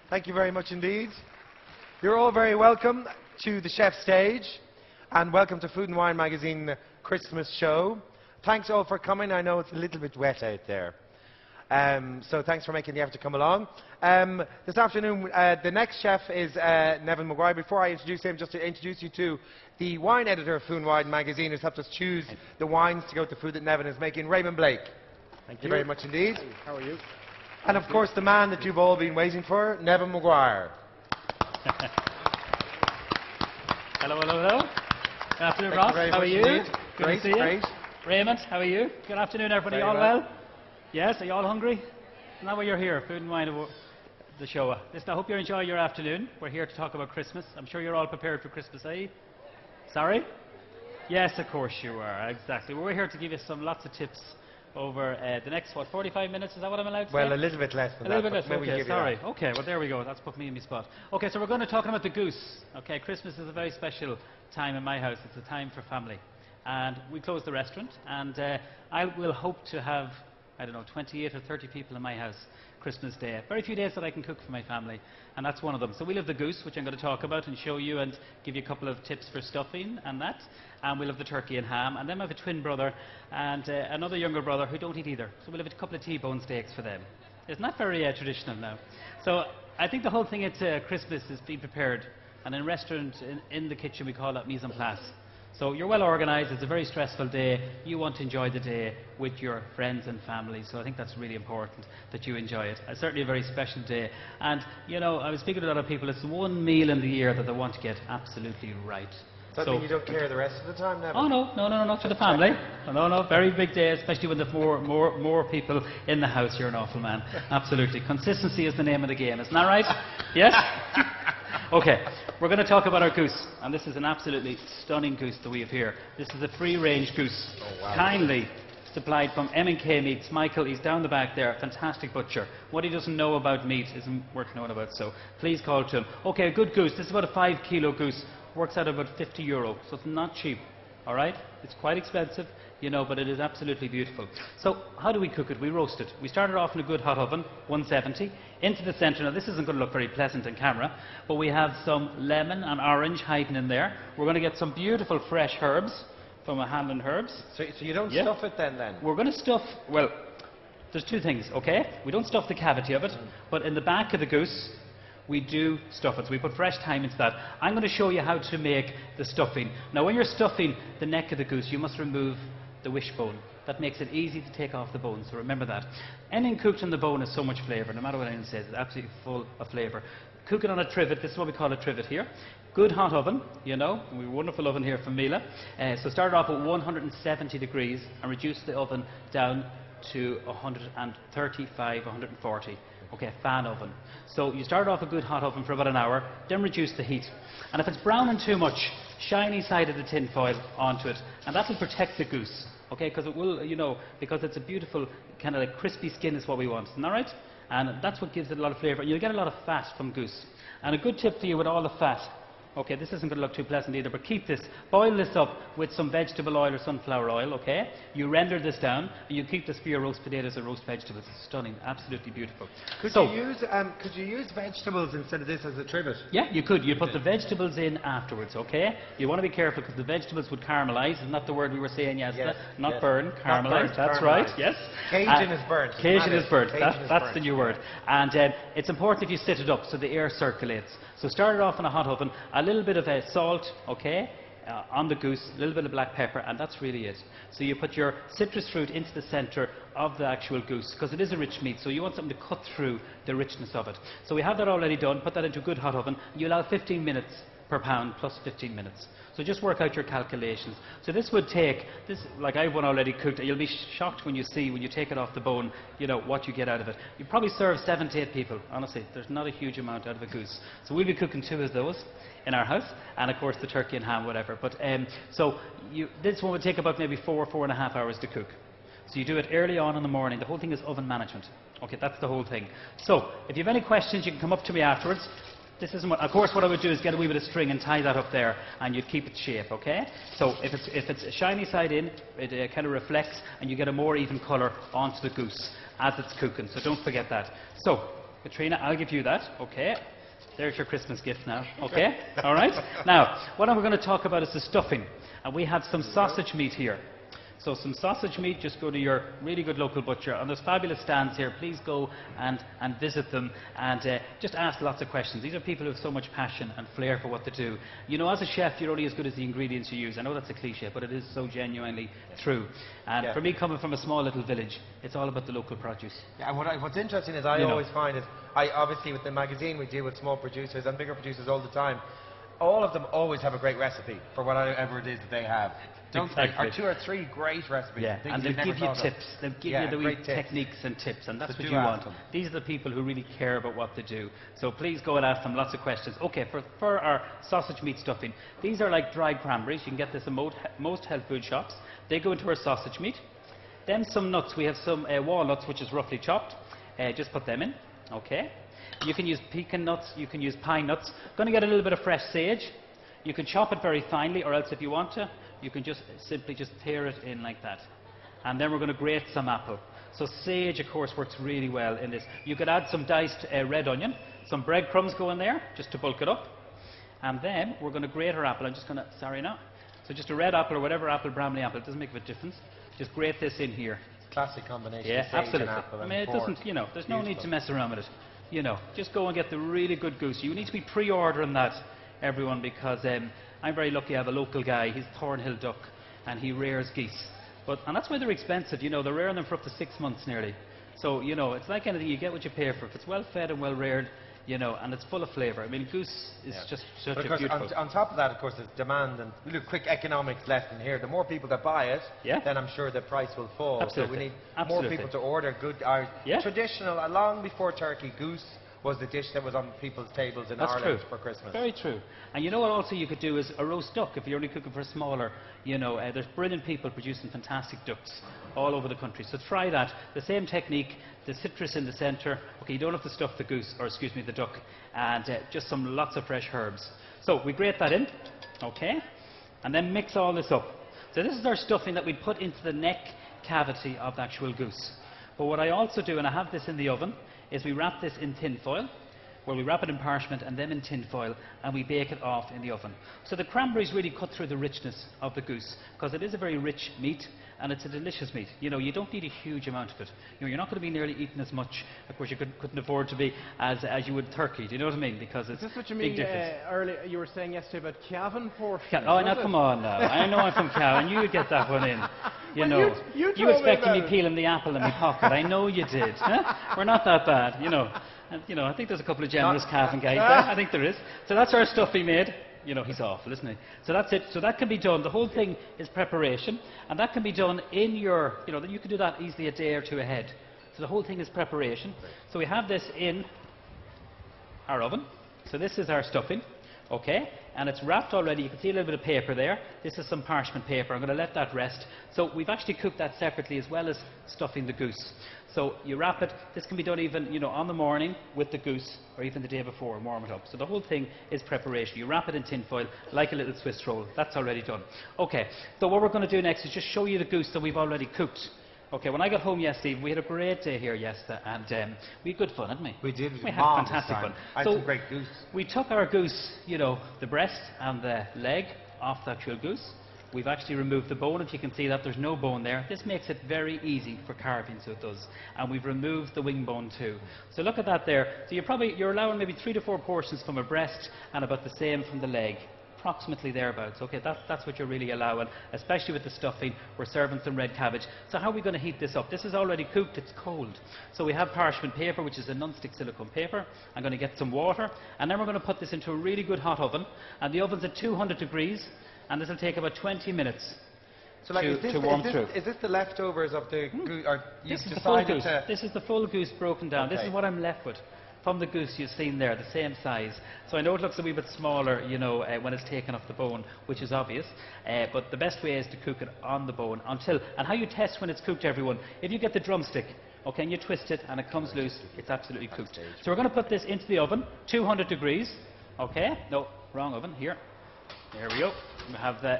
Thank you very much indeed. You're all very welcome to the chef stage, and welcome to Food and Wine magazine Christmas show. Thanks all for coming. I know it's a little bit wet out there. So thanks for making the effort to come along. This afternoon, the next chef is Neven Maguire. Before I introduce him, just to introduce you to the wine editor of Food and Wine magazine, who's helped us choose the wines to go with the food that Neven is making, Raymond Blake. Thank you very much indeed. Hey, how are you? And of course, the man that you've all been waiting for, Neven Maguire. Hello, hello, hello. Good afternoon, Ross. How are you? Good to see you. Great. Raymond, how are you? Good afternoon, everybody. All well? Yes, are you all hungry? Isn't that why you're here, Food and Wine, the show? Listen, I hope you enjoy your afternoon. We're here to talk about Christmas. I'm sure you're all prepared for Christmas, are you? Sorry? Yes, of course you are. Exactly. We're here to give you lots of tips over the next, 45 minutes? Is that what I'm allowed to say? Well, a little bit less than that. A little bit less, okay, sorry. Okay, well, there we go. That's put me in my spot. Okay, so we're going to talk about the goose. Okay, Christmas is a very special time in my house. It's a time for family. And we close the restaurant, and I will hope to have, I don't know, 28 or 30 people in my house Christmas Day. Very few days that I can cook for my family, and that's one of them. So we'll have the goose, which I'm going to talk about and show you and give you a couple of tips for stuffing and that. And we'll have the turkey and ham, and then I have a twin brother and another younger brother who don't eat either. So we'll have a couple of T-bone steaks for them. It's not very traditional now. So I think the whole thing at Christmas is being prepared, and in restaurants, in the kitchen, we call that mise en place. So you're well organised, it's a very stressful day, you want to enjoy the day with your friends and family, so I think that's really important that you enjoy it. It's certainly a very special day, and you know, I was speaking to a lot of people, it's one meal in the year that they want to get absolutely right. Does that mean you don't care the rest of the time, Neven? Oh no, not for the family. No, very big day, especially when there's more people in the house, you're an awful man. Absolutely. Consistency is the name of the game, isn't that right? Yes? Okay, we're going to talk about our goose, and this is an absolutely stunning goose that we have here. This is a free-range goose, kindly supplied from M&K Meats. Michael, he's down the back there, fantastic butcher. What he doesn't know about meat isn't worth knowing about, so please call to him. Okay, a good goose, this is about a 5-kilo goose, works out about €50, so it's not cheap, all right? It's quite expensive, you know, but it is absolutely beautiful. So how do we cook it? We roast it. We start it off in a good hot oven, 170, into the centre. Now this isn't going to look very pleasant on camera, but we have some lemon and orange hiding in there. We're going to get some beautiful fresh herbs from Hanlon Herbs. So you don't stuff it then? We're going to stuff, well, there's two things, okay? We don't stuff the cavity of it, but in the back of the goose, we do stuff it. So we put fresh thyme into that. I'm going to show you how to make the stuffing. Now when you're stuffing the neck of the goose, you must remove the wishbone. That makes it easy to take off the bone, so remember that. Anything cooked on the bone has so much flavour, no matter what anyone says, it's absolutely full of flavour. Cook it on a trivet, this is what we call a trivet here. Good hot oven, you know, we have a wonderful oven here from Mila. So start off at 170 degrees and reduce the oven down to 135, 140. Okay, fan oven. So you start off a good hot oven for about an hour, then reduce the heat. And if it's browning too much, shiny side of the tin foil onto it, and that will protect the goose. Okay, because it will, you know, because it's a beautiful kind of like crispy skin is what we want, isn't that right? And that's what gives it a lot of flavour. You'll get a lot of fat from goose. And a good tip for you with all the fat, okay, this isn't going to look too pleasant either, but keep this. Boil this up with some vegetable oil or sunflower oil, okay? You render this down, and you keep this for your roast potatoes or roast vegetables. It's stunning, absolutely beautiful. Could you use vegetables instead of this as a trivet? Yeah, you could. You put the vegetables in afterwards, okay? You want to be careful because the vegetables would caramelize. Isn't that the word we were saying yesterday? Yes, not burn, caramelize. That's caramelize. Right, yes. Cajun is burnt. Cajun is burnt. That's the new word. And it's important if you sit it up so the air circulates. So start it off in a hot oven, a little bit of salt, okay, on the goose, a little bit of black pepper, and that's really it. So you put your citrus fruit into the centre of the actual goose, because it is a rich meat, so you want something to cut through the richness of it. So we have that already done, put that into a good hot oven, you allow 15 minutes per pound plus 15 minutes. So just work out your calculations. So this would take, like I have one already cooked, you'll be shocked when you take it off the bone, you know, what you get out of it. You probably serve 7 to 8 people, honestly. There's not a huge amount out of a goose. So we'll be cooking 2 of those in our house, and of course the turkey and ham, whatever. But this one would take about maybe 4.5 hours to cook. So you do it early on in the morning. The whole thing is oven management. Okay, that's the whole thing. So if you have any questions, you can come up to me afterwards. This isn't what, of course, what I would do is get a wee bit of string and tie that up there, and you'd keep its shape, okay? So if it's a shiny side in, it kind of reflects, and you get a more even colour onto the goose as it's cooking. So don't forget that. So Katrina, I'll give you that. Okay. There's your Christmas gift now. Okay? All right? Now, what we're going to talk about is the stuffing. And we have some sausage meat here. So some sausage meat, just go to your really good local butcher. And there's fabulous stands here. Please go and visit them and just ask lots of questions. These are people who have so much passion and flair for what they do. You know, as a chef, you're only as good as the ingredients you use. I know that's a cliche, but it is so genuinely true. And for me, coming from a small little village, it's all about the local produce. Yeah, and what's interesting is I always find is, obviously with the magazine we deal with small producers and bigger producers all the time. All of them always have a great recipe for whatever it is that they have. Don't they? Or 2 or 3 great recipes. Yeah, and they'll give you tips. They'll give you the wee techniques and tips, and that's what you want. These are the people who really care about what they do. So please go and ask them lots of questions. Okay, for our sausage meat stuffing, these are like dried cranberries. You can get this in most health food shops. They go into our sausage meat. Then some nuts. We have some walnuts, which is roughly chopped. Just put them in. Okay. You can use pecan nuts. You can use pine nuts. Going to get a little bit of fresh sage. You can chop it very finely, or else if you want to, you can just simply tear it in like that. And then we're going to grate some apple. So sage, of course, works really well in this. You could add some diced red onion. Some breadcrumbs go in there, just to bulk it up. And then we're going to grate our apple. I'm just going to, So just a red apple or whatever apple, Bramley apple, it doesn't make a difference. Just grate this in here. Classic combination. Yeah, sage absolutely. And apple I mean, it doesn't, there's no need to mess around with it. Just go and get the really good goose. You need to be pre-ordering that, everyone, because I'm very lucky I have a local guy. He's Thornhill Duck, and he rears geese. And that's why they're expensive. They're rearing them for up to 6 months nearly. So, it's like anything. You get what you pay for. If it's well fed and well reared, and it's full of flavour. I mean, goose is just such a beautiful... On top of that, of course, there's demand. And a quick economics lesson here. The more people that buy it, then I'm sure the price will fall. Absolutely. So we need more people to order good, traditional, long before turkey, goose was the dish that was on people's tables in Ireland for Christmas. Very true. And you know what also you could do is a roast duck if you're only cooking for smaller. There's brilliant people producing fantastic ducks all over the country. So try that. The same technique, the citrus in the centre. Okay, you don't have to stuff the goose, or excuse me, the duck, and just lots of fresh herbs. So we grate that in, okay, and then mix all this up. So this is our stuffing that we put into the neck cavity of the actual goose. But what I also do, and I have this in the oven, is we wrap this in tin foil. Well, we wrap it in parchment and then in tin foil, and we bake it off in the oven. So the cranberries really cut through the richness of the goose, because it is a very rich meat, and it's a delicious meat. You don't need a huge amount of it. You're not going to be nearly eating as much. Of course, you couldn't afford to be as you would turkey. Do you know what I mean? Because it's is this what you big mean difference. Earlier you were saying yesterday about Cavan pork? Oh, now come on now. I know I'm from Cavan. You would get that one in. You expected me peeling the apple in my pocket. I know you did. Huh? We're not that bad, And, I think there's a couple of generous Cavan guys there. I think there is. So that's our stuffing made. He's awful, isn't he? So that's it. So that can be done. The whole thing is preparation. And that can be done in your, you can do that easily a day or two ahead. So the whole thing is preparation. So we have this in our oven. So this is our stuffing. Okay, and it's wrapped already. You can see a little bit of paper there. This is some parchment paper. I'm going to let that rest. So we've actually cooked that separately as well as stuffing the goose. So you wrap it. This can be done even, on the morning with the goose, or even the day before and warm it up. So the whole thing is preparation. You wrap it in tin foil like a little Swiss roll. That's already done. Okay, so what we're going to do next is just show you the goose that we've already cooked. Okay, when I got home yesterday, we had a great day here yesterday, and we had good fun, didn't we? We did. We had fantastic fun. I had some great goose. We took our goose, the breast and the leg off the actual goose. We've actually removed the bone. If you can see that, there's no bone there. This makes it very easy for carving, so it does. And we've removed the wing bone too. So look at that there. So you're allowing maybe 3 to 4 portions from a breast and about the same from the leg. Approximately thereabouts. Okay, that's what you're really allowing, especially with the stuffing. We're serving some red cabbage. So how are we going to heat this up? This is already cooked, it's cold. So we have parchment paper, which is a non-stick silicone paper. I'm going to get some water, and then we're going to put this into a really good hot oven, and the oven's at 200 degrees, and this will take about 20 minutes to warm through. Is this the leftovers of the goose? Or this is the full goose. This is the full goose broken down. Okay. This is what I'm left with. From the goose you've seen there, the same size. So I know it looks a wee bit smaller, when it's taken off the bone, which is obvious. But the best way is to cook it on the bone until... And how you test when it's cooked, everyone, if you get the drumstick, okay, and you twist it and it comes loose, it's absolutely cooked. So we're going to put this into the oven, 200 degrees. Okay, no, wrong oven, here. There we go. We have the...